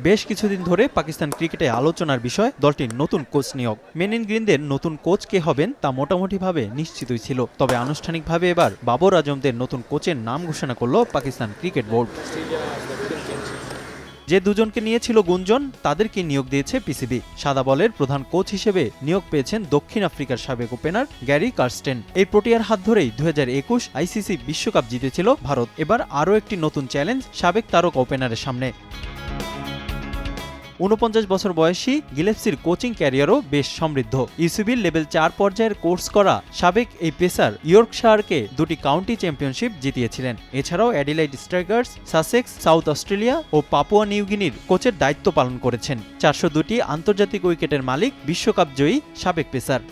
বেশ কিছুদিন ধরে পাকিস্তান ক্রিকেটে আলোচনার বিষয় দলটির নতুন কোচ নিয়োগ। মেন ইন গ্রিনদের নতুন কোচ কে হবেন তা মোটামুটিভাবে নিশ্চিতই ছিল। তবে আনুষ্ঠানিকভাবে এবার বাবর আজমদের নতুন কোচের নাম ঘোষণা করল পাকিস্তান ক্রিকেট বোর্ড। যে দুজনকে নিয়েছিল গুঞ্জন তাদেরকে নিয়োগ দিয়েছে পিসিবি। সাদা বলের প্রধান কোচ হিসেবে নিয়োগ পেয়েছেন দক্ষিণ আফ্রিকার সাবেক ওপেনার গ্যারি কার্স্টেন। এই প্রোটিয়ার হাত ধরেই 2021 আইসিসি বিশ্বকাপ জিতেছিল ভারত। এবার আরও একটি নতুন চ্যালেঞ্জ সাবেক তারকা ওপেনারের সামনে। ৪৯ বছর বয়সী গিলেস্পির কোচিং ক্যারিয়ারও বেশ সমৃদ্ধ। ইউসিবির লেভেল ৪ পর্যায়ের কোর্স করা সাবেক এই পেসার ইয়র্কশায়ারকে দুটি কাউন্টি চ্যাম্পিয়নশিপ জিতিয়েছিলেন। এছাড়াও Adelaide Strikers, Sussex, South Australia ও পাপুয়া নিউগিনির কোচের দায়িত্ব পালন করেছেন। ৪০২টি আন্তর্জাতিক উইকেটের মালিক বিশ্বকাপ জয়ী সাবেক পেসার।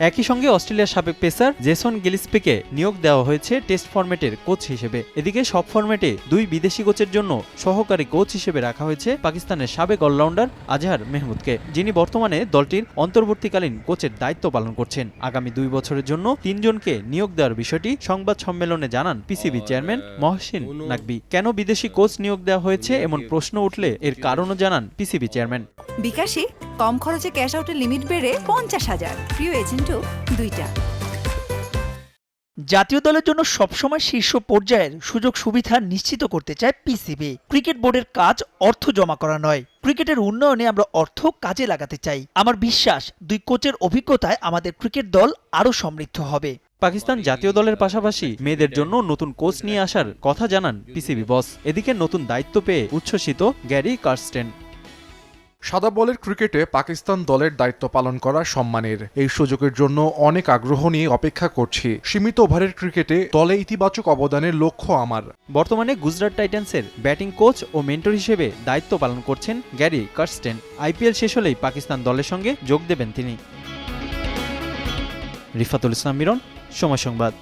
একই সঙ্গে অস্ট্রেলিয়ার সাবেক পেসার জেসন গিলেস্পিকে নিয়োগ দেওয়া হয়েছে টেস্ট ফরম্যাটের কোচ হিসেবে। এদিকে সব ফরম্যাটে দুই বিদেশি কোচের জন্য সহকারী কোচ হিসেবে রাখা হয়েছে পাকিস্তানের সাবেক অলরাউন্ডার আজহার মেহমুদকে, যিনি বর্তমানে দলটির অন্তর্বর্তীকালীন কোচের দায়িত্ব পালন করছেন। আগামী 2 বছরের জন্য 3 জনকে নিয়োগ দেওয়ার বিষয়টি সংবাদ সম্মেলনে জানান পিসিবি চেয়ারম্যান মহসিন নাকবি। কেন বিদেশি কোচ নিয়োগ দেওয়া হয়েছে এমন প্রশ্ন উঠলে এর কারণও জানান পিসিবি চেয়ারম্যান। বিকাশে কম খরচে ক্যাশ আউটের লিমিট বেড়ে 50,000। প্রিয় এজেন্টও 2টা। জাতীয় দলের জন্য সবসময় শীর্ষ পর্যায়ের সুযোগ সুবিধা নিশ্চিত করতে চায় পিসিবি। ক্রিকেট বোর্ডের কাজ অর্থ জমা করা নয়, ক্রিকেটের উন্নয়নে আমরা অর্থ কাজে লাগাতে চাই। আমার বিশ্বাস 2 কোচের অভিজ্ঞতায় আমাদের ক্রিকেট দল আরও সমৃদ্ধ হবে। পাকিস্তান জাতীয় দলের পাশাপাশি মেয়েদের জন্য নতুন কোচ নিয়ে আসার কথা জানান পিসিবি বস। এদিকে নতুন দায়িত্ব পেয়ে উচ্ছ্বসিত গ্যারি কার্স্টেন। সাদা বলের ক্রিকেটে পাকিস্তান দলের দায়িত্ব পালন করা সম্মানের। এই সুযোগের জন্য অনেক আগ্রহ নিয়ে অপেক্ষা করছি। সীমিত ওভারের ক্রিকেটে দলে ইতিবাচক অবদানের লক্ষ্য আমার। বর্তমানে গুজরাট টাইটান্সের ব্যাটিং কোচ ও মেন্টর হিসেবে দায়িত্ব পালন করছেন গ্যারি কার্স্টেন। আইপিএল শেষ হলেই পাকিস্তান দলের সঙ্গে যোগ দেবেন তিনি। রিফাতুল ইসলাম মিরন, সময় সংবাদ।